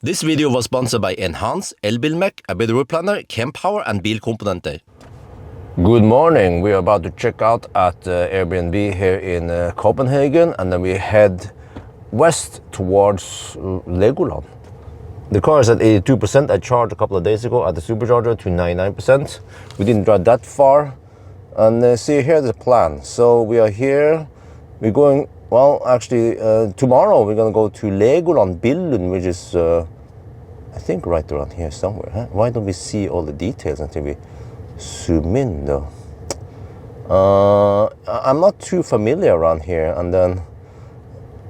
This video was sponsored by Enhance, Elbilmek, a bit road planner, Kempower and bilkomponenter. Good morning. We are about to check out at Airbnb here in Copenhagen, and then we head west towards Legoland. The car is at 82%. I charged a couple of days ago at the Supercharger to 99%. We didn't drive that far. And see, here's the plan. So we are here. We're going, well, actually, tomorrow we're going to go to Legoland, Billund, which is, I think, right around here somewhere. Huh? Why don't we see all the details until we zoom in, though? I'm not too familiar around here. And then,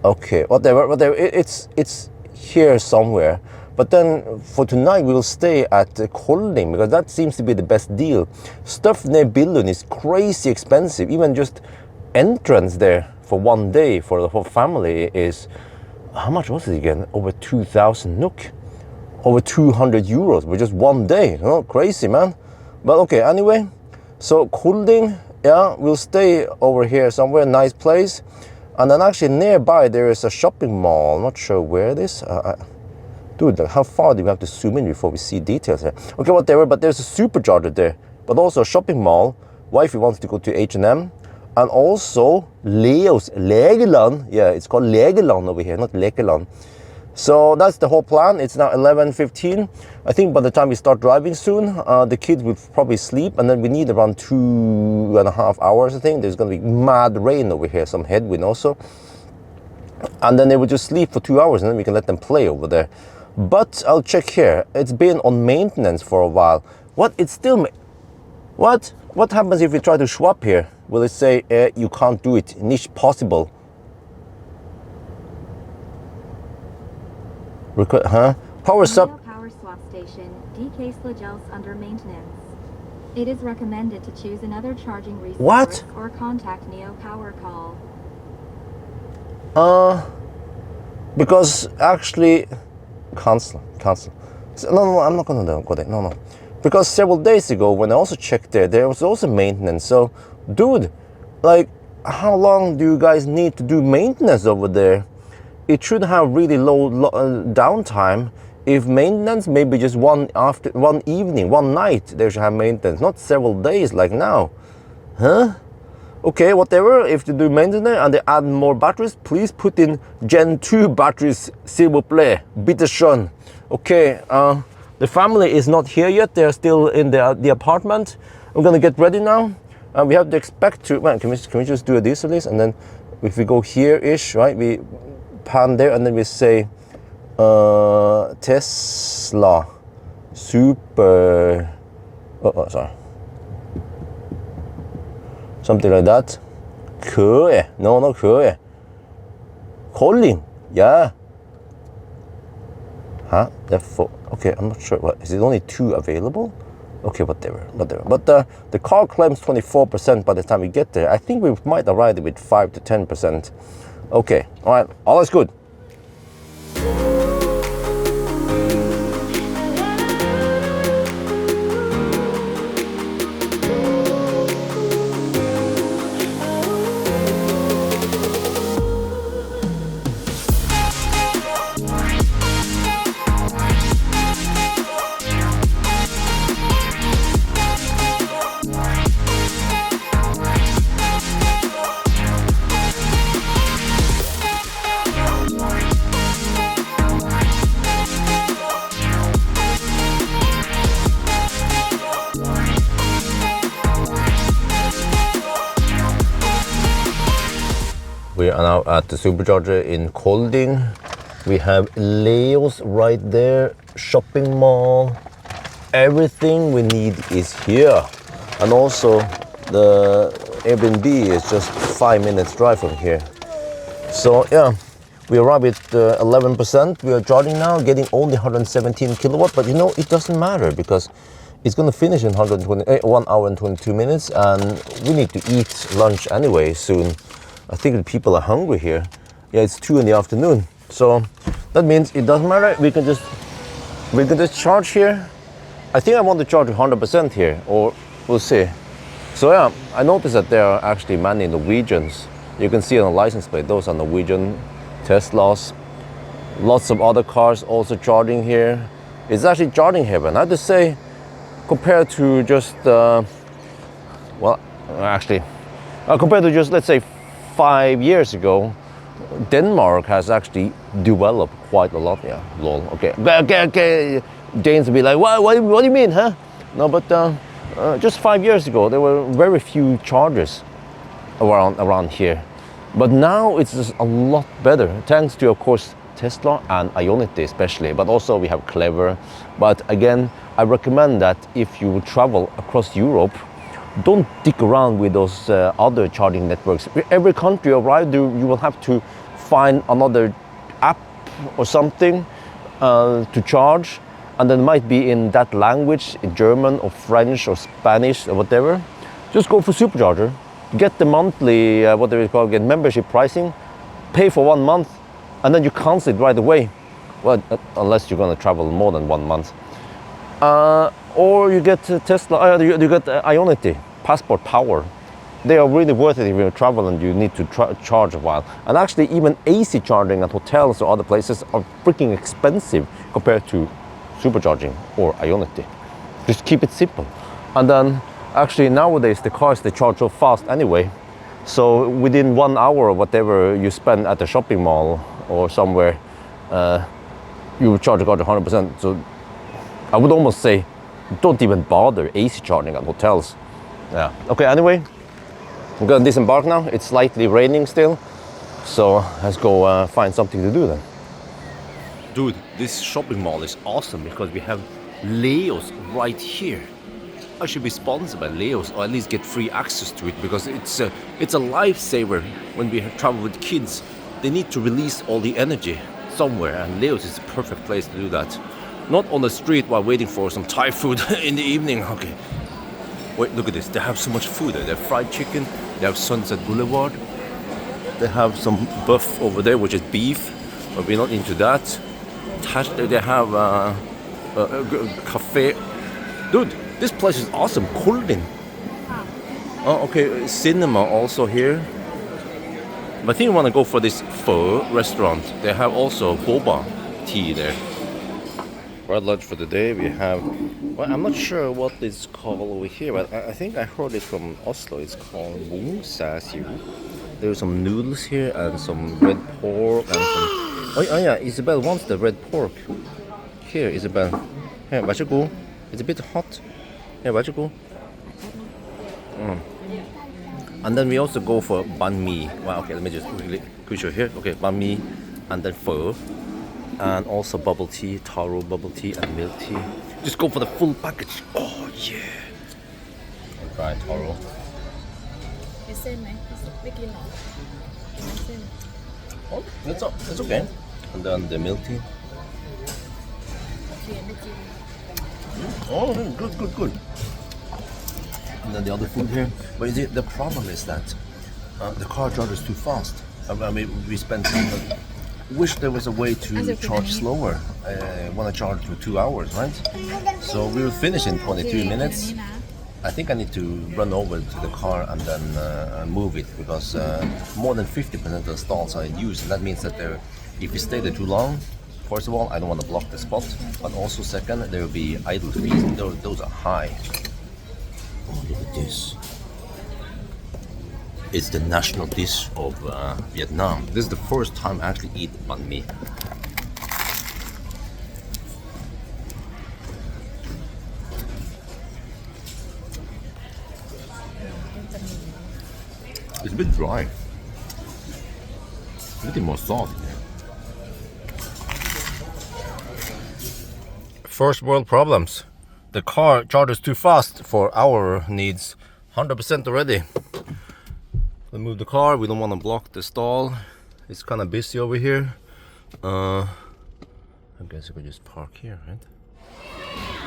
okay, whatever. It's here somewhere. But then for tonight we'll stay at Kolding, because that seems to be the best deal. Stuff near Billund is crazy expensive. Even just entrance there for one day for the whole family is, how much was it again? Over 2,000 NOK. Over 200 euros for just one day. Oh, crazy, man. But okay, anyway. So Kolding, yeah, we'll stay over here somewhere, nice place. And then actually nearby there is a shopping mall. I'm not sure where it is. Dude, how far do we have to zoom in before we see details here? Okay, whatever, but there's a Supercharger there, but also a shopping mall. Wifey wants to go to H&M, and also Leo's Legoland. Yeah, it's called Legoland over here, not Legoland. So that's the whole plan. It's now 11:15. I think by the time we start driving soon, the kids will probably sleep, and then we need around 2.5 hours, I think. There's gonna be mad rain over here, some headwind also. And then they will just sleep for 2 hours, and then we can let them play over there. But I'll check here. It's been on maintenance for a while. What? It's still... What? What happens if we try to swap here? Will it say, you can't do it, nicht possible? Huh? Power sub... Power swap station, Teslabjorn under maintenance. It is recommended to choose another charging resource. What? Or contact Nio Power call. Because actually... Cancel. So, no, I'm not gonna go there. No. Because several days ago, when I also checked there was also maintenance. So, dude, like, how long do you guys need to do maintenance over there? It should have really low downtime. If maintenance, maybe just one evening, one night, they should have maintenance, not several days like now. Huh? Okay, whatever. If they do maintenance and they add more batteries, please put in Gen 2 batteries, s'il vous plaît. Bitte schön. Okay, the family is not here yet. They're still in the apartment. I'm gonna get ready now. We have to expect to, well, can we just do this at least? And then if we go here-ish, right, we pan there and then we say Tesla Super, sorry. Something like that. Køe. No, not Køe. Kolding. Yeah. Huh? Therefore, okay, I'm not sure. What, is it only 2 available? Okay, whatever. But the car claims 24% by the time we get there. I think we might arrive with 5 to 10%. Okay, all right, all is good. We are now at the Supercharger in Kolding. We have Leo's right there, shopping mall. Everything we need is here. And also the Airbnb is just 5 minutes drive from here. So yeah, we arrived at 11%. We are charging now, getting only 117 kilowatt, but you know, it doesn't matter because it's gonna finish in 1 hour and 22 minutes, and we need to eat lunch anyway soon. I think the people are hungry here. Yeah, it's 2 in the afternoon. So that means it doesn't matter. We can just charge here. I think I want to charge 100% here, or we'll see. So yeah, I noticed that there are actually many Norwegians. You can see on the license plate, those are Norwegian Teslas. Lots of other cars also charging here. It's actually charging heaven. I have to say, compared to just, compared to just, let's say, 5 years ago, Denmark has actually developed quite a lot. Yeah, lol. Okay. Danes will be like, what do you mean, huh? No, but just 5 years ago, there were very few chargers around here. But now it's just a lot better, thanks to, of course, Tesla and Ioniq especially, but also we have Clever. But again, I recommend that if you travel across Europe, don't dig around with those other charging networks. Every country you arrive to, you will have to find another app or something to charge, and then it might be in that language, in German or French or Spanish or whatever. Just go for Supercharger, get the monthly, get membership pricing, pay for 1 month, and then you cancel it right away. Well, unless you're gonna travel more than 1 month. Or you get Tesla, you get Ioniq, Passport Power. They are really worth it if you travel and you need to charge a while. And actually even AC charging at hotels or other places are freaking expensive compared to Supercharging or Ioniq. Just keep it simple. And then actually nowadays the cars, they charge so fast anyway. So within 1 hour or whatever you spend at the shopping mall or somewhere, you charge a car to 100%. So I would almost say, don't even bother AC charging at hotels. Yeah. Okay, anyway, I'm gonna disembark now. It's slightly raining still. So let's go find something to do then. Dude, this shopping mall is awesome because we have Leos right here. I should be sponsored by Leos, or at least get free access to it, because it's a lifesaver when we travel with kids. They need to release all the energy somewhere, and Leos is the perfect place to do that. Not on the street while waiting for some Thai food in the evening. Okay. Wait, look at this. They have so much food there. They have fried chicken. They have Sunset Boulevard. They have some buff over there, which is beef, but we're not into that. They have a cafe. Dude, this place is awesome. Kolding. Oh, okay. Cinema also here. But I think I want to go for this pho restaurant. They have also boba tea there. For our lunch for the day, we have, well, I'm not sure what it's called over here, but I think I heard it from Oslo. It's called Bungsasiu. There's some noodles here and some red pork and some. Oh yeah, Isabel wants the red pork. Here, Isabel. Here, vær så god. It's a bit hot. Here, vær så god. And then we also go for banh mi. Well, okay, let me just quickly show here. Okay, banh mi, and then pho. And also bubble tea, taro bubble tea and milk tea. Just go for the full package. Oh yeah. I'll try taro. Oh, that's okay. And then the milk tea. Oh, good. And then the other food here. But you see, the problem is that the car charges too fast. I mean, we spent. Wish there was a way to charge slower. I want to charge for 2 hours, right? So we will finish in 22 minutes. I think I need to run over to the car and then move it, because more than 50% of the stalls are in use. And that means that if you stay there too long, first of all, I don't want to block the spot, but also second, there will be idle fees, and those are high. Oh, look at this. It's the national dish of Vietnam. This is the first time I actually eat banh mi. It's a bit dry. A little more salt in there. First world problems. The car charges too fast for our needs. 100% already. We move the car, we don't want to block the stall. It's kind of busy over here. I guess we could just park here, right?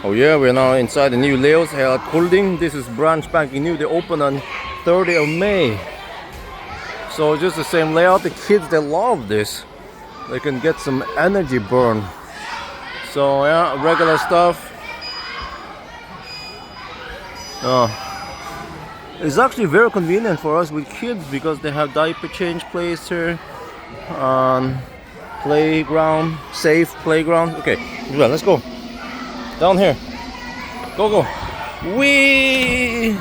Oh yeah, we're now inside the new Leos here at Kolding. This is brand spanking new. They opened on 30th of May. So just the same layout. The kids, they love this. They can get some energy burn. So yeah, regular stuff. It's actually very convenient for us with kids because they have diaper change place here. playground, safe playground. Okay, well, let's go down here. Go, go. Wee,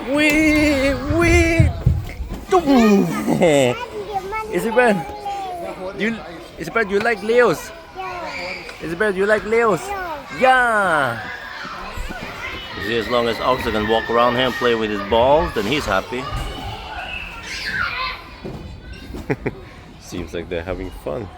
wee, wee. Isabel, Isabel, you like Leos? Isabel, you like Leos? Yeah. You see, as long as Oxford can walk around here and play with his balls, then he's happy. Seems like they're having fun.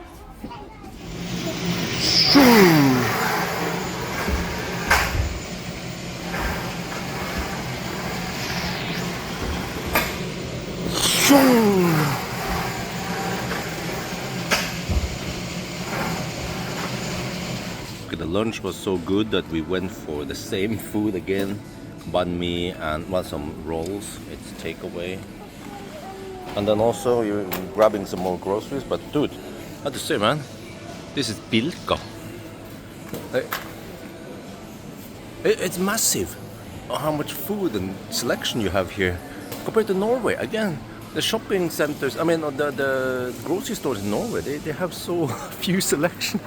Okay, the lunch was so good that we went for the same food again. Banh mi and well, some rolls. It's takeaway. And then also you're grabbing some more groceries. But dude, I have to say, man, this is Bilka. It's massive. How much food and selection you have here compared to Norway. Again, the shopping centers, I mean the grocery stores in Norway, they have so few selection.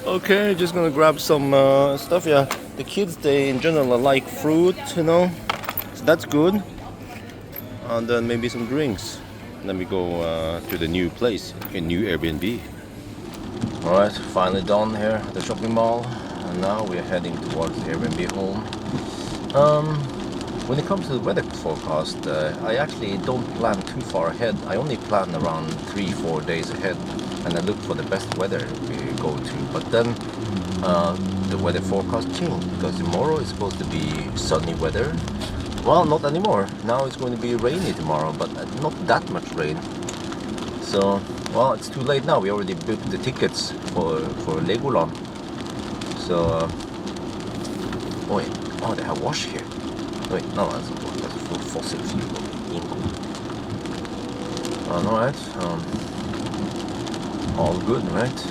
Okay, just gonna grab some stuff. Yeah, the kids, they in general like fruit, you know, so that's good. And then maybe some drinks. And then we go to the new place, a new Airbnb. Alright, finally done here at the shopping mall. And now we're heading towards the Airbnb home. When it comes to the weather forecast, I actually don't plan too far ahead. I only plan around 3-4 days ahead, and I look for the best weather we go to. But then the weather forecast changed, because tomorrow is supposed to be sunny weather. Well, not anymore. Now it's going to be rainy tomorrow, but not that much rain. So, well, it's too late now. We already booked the tickets for Legoland. So, oh, they have wash here. Wait, no, that's full fossil fuel. Alright, all good, right?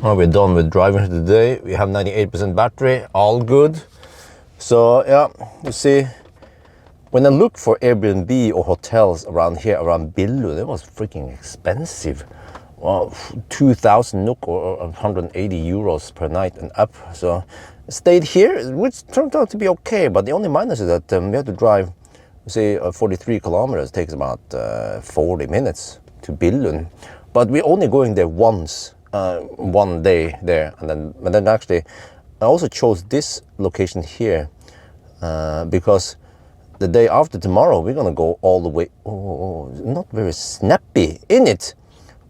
Well, we're done with driving today. We have 98% battery, all good. So, yeah, you see, when I looked for Airbnb or hotels around here, around Billund, it was freaking expensive. Well, 2,000 NOK or 180 euros per night and up. So stayed here, which turned out to be okay. But the only minus is that we have to drive, say, 43 kilometers. It takes about 40 minutes to Billund. But we're only going there once, one day there. And then actually, I also chose this location here because the day after tomorrow, we're going to go all the way, not very snappy in it.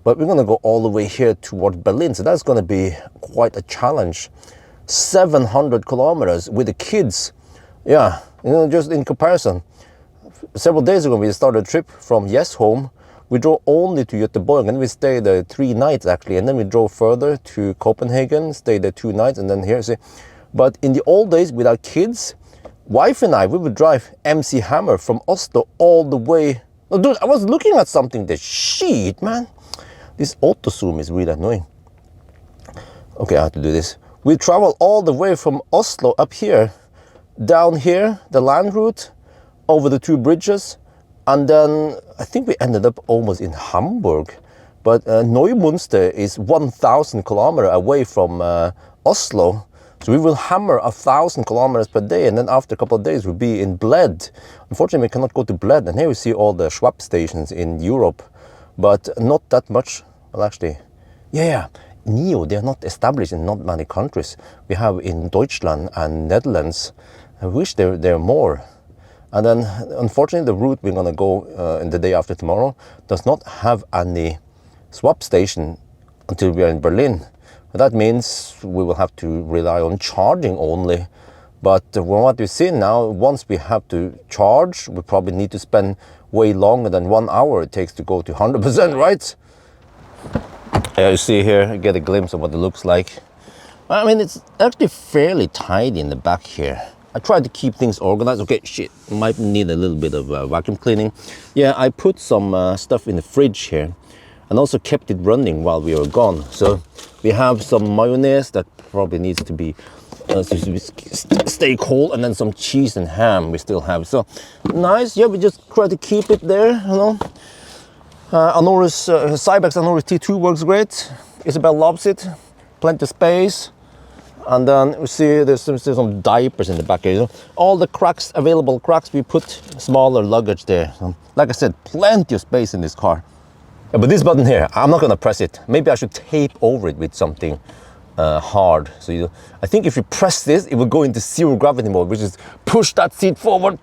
But we're going to go all the way here toward Berlin. So that's going to be quite a challenge. 700 kilometers with the kids. Yeah, you know, just in comparison. Several days ago, we started a trip from home. We drove only to Göteborg, and we stayed there 3 nights actually. And then we drove further to Copenhagen, stayed there 2 nights, and then here. See. But in the old days with our kids, wife and I, we would drive MC Hammer from Oslo all the way. Oh, dude, I was looking at something there. Shit, man. This auto zoom is really annoying. Okay, I have to do this. We travel all the way from Oslo up here, down here, the land route, over the 2 bridges, and then I think we ended up almost in Hamburg. But Neumünster is 1,000 kilometers away from Oslo. So we will hammer 1,000 kilometers per day, and then after a couple of days we'll be in Bled. Unfortunately, we cannot go to Bled, and here we see all the swap stations in Europe. But not that much. Well, actually, yeah, Nio, they are not established in not many countries. We have in Deutschland and Netherlands. I wish there are more. And then, unfortunately, the route we're going to go in the day after tomorrow does not have any swap station until we are in Berlin. That means we will have to rely on charging only. But from what we see now, once we have to charge, we probably need to spend way longer than 1 hour it takes to go to 100%, right? Yeah, you see here, you get a glimpse of what it looks like. I mean, it's actually fairly tidy in the back here. I tried to keep things organized. Okay, shit, might need a little bit of vacuum cleaning. Yeah, I put some stuff in the fridge here and also kept it running while we were gone. So we have some mayonnaise that probably needs to be stay cold, and then some cheese and ham we still have. So nice. Yeah, we just try to keep it there, you know. Anoris, Cybex Anoris T2 works great. Isabel loves it. Plenty of space. And then we see there's some diapers in the back here. All the cracks, available cracks, we put smaller luggage there. So, like I said, plenty of space in this car. Yeah, but this button here, I'm not gonna press it. Maybe I should tape over it with something hard. So I think if you press this, it will go into zero gravity mode, which is push that seat forward.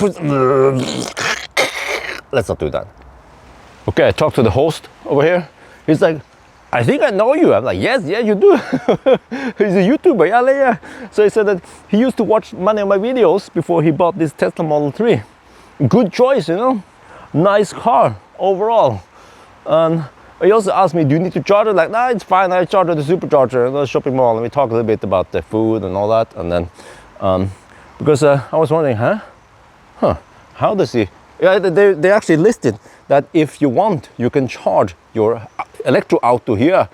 Let's not do that. Okay, I talked to the host over here. He's like, I think I know you. I'm like, yes, yeah, you do. He's a YouTuber, yeah. So he said that he used to watch many of my videos before he bought this Tesla Model 3. Good choice, you know. Nice car overall. And he also asked me, do you need to charge it? Like, nah, it's fine. I charge at the Supercharger in the shopping mall. And we talk a little bit about the food and all that. And then, because I was wondering, how does he? Yeah, they actually listed that if you want, you can charge your electro auto here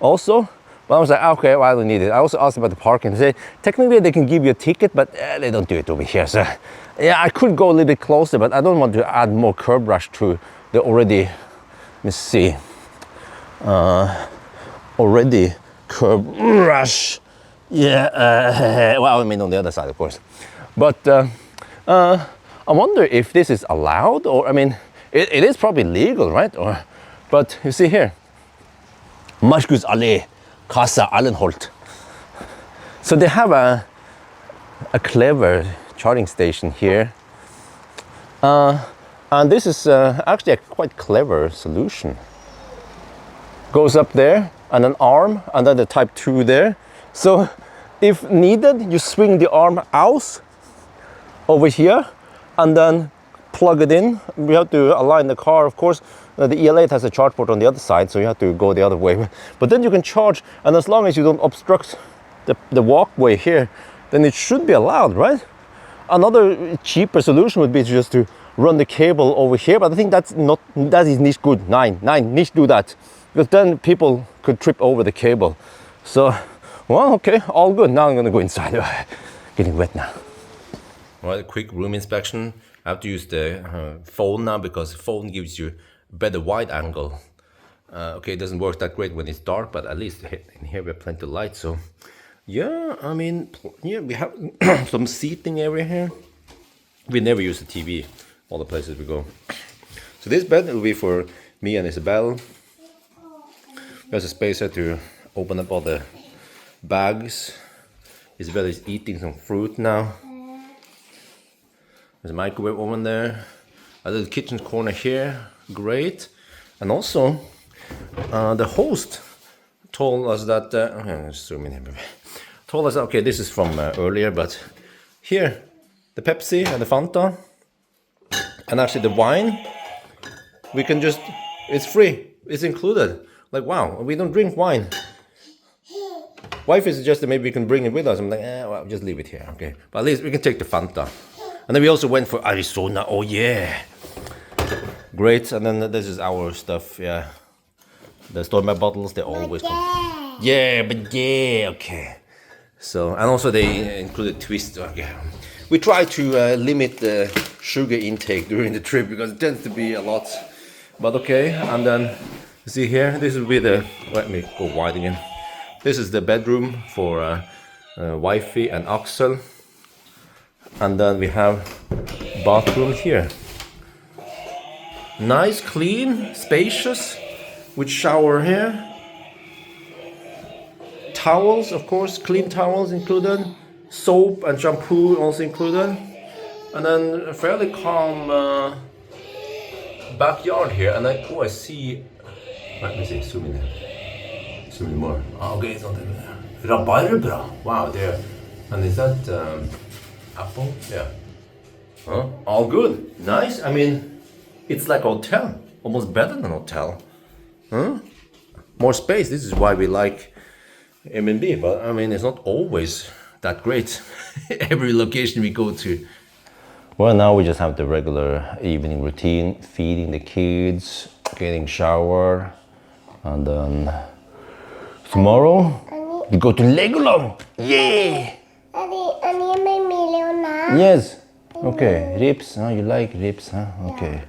also. But I was like, okay, well, I don't need it. I also asked about the parking. They say, technically they can give you a ticket, but they don't do it over here. So yeah, I could go a little bit closer, but I don't want to add more curb rush to the already, let me see, already curb rush. Yeah, well, I mean on the other side, of course. But I wonder if this is allowed, or I mean, it is probably legal, right? But you see here, Markus Allee, Casa Allenholt. So they have a clever charging station here. And this is actually a quite clever solution. Goes up there, and an arm, and then the Type 2 there. So if needed, you swing the arm out over here, and then plug it in. We have to align the car, of course. The EL8 has a charge port on the other side, so you have to go the other way. But then you can charge, and as long as you don't obstruct the walkway here, then it should be allowed, right? Another cheaper solution would be just to run the cable over here, but I think that is nicht good. Nine, nicht do that. Because then people could trip over the cable. So, well, okay, all good. Now I'm gonna go inside. Getting wet now. All right, a quick room inspection. I have to use the phone now because the phone gives you better wide angle. Okay, it doesn't work that great when it's dark, but at least in here we have plenty of light. So, yeah, I mean, yeah, we have some seating area here. We never use the TV all the places we go. So this bed will be for me and Isabel. There's a space here to open up all the bags. Isabel is eating some fruit now. There's a microwave oven there. A little kitchen corner here, great. And also, the host told us that, okay, let's zoom in here, baby. Told us, okay, this is from earlier, but here, the Pepsi and the Fanta, and actually the wine, we can just, it's free, it's included. Like, wow, we don't drink wine. Wifey suggested maybe we can bring it with us. I'm like, well, just leave it here, okay. But at least we can take the Fanta. And then we also went for Arizona, oh yeah. Great, and then this is our stuff, yeah. The Stormback bottles, they always come. Yeah, but yeah, okay. So, and also they included Twist, okay. We try to limit the sugar intake during the trip because it tends to be a lot. But okay, and then, see here, this will be the, let me go wide again. This is the bedroom for Wifey and Axel. And then we have bathroom here. Nice, clean, spacious, with shower here. Towels, of course, clean towels included. Soap and shampoo also included. And then a fairly calm backyard here. And then, oh, I see, let me see, zoom in there. Zoom in more. Oh, okay, it's not there. Rabarbra, wow, there. And is that apple? Yeah. Huh? All good, nice. I mean, it's like a hotel, almost better than a hotel. Huh? More space, this is why we like Airbnb, but I mean, it's not always that great, every location we go to. Well, now we just have the regular evening routine, feeding the kids, getting shower, and then tomorrow we go to Legoland. Yeah! Yes. Yes. Okay, ribs, huh? You like ribs, huh? Okay.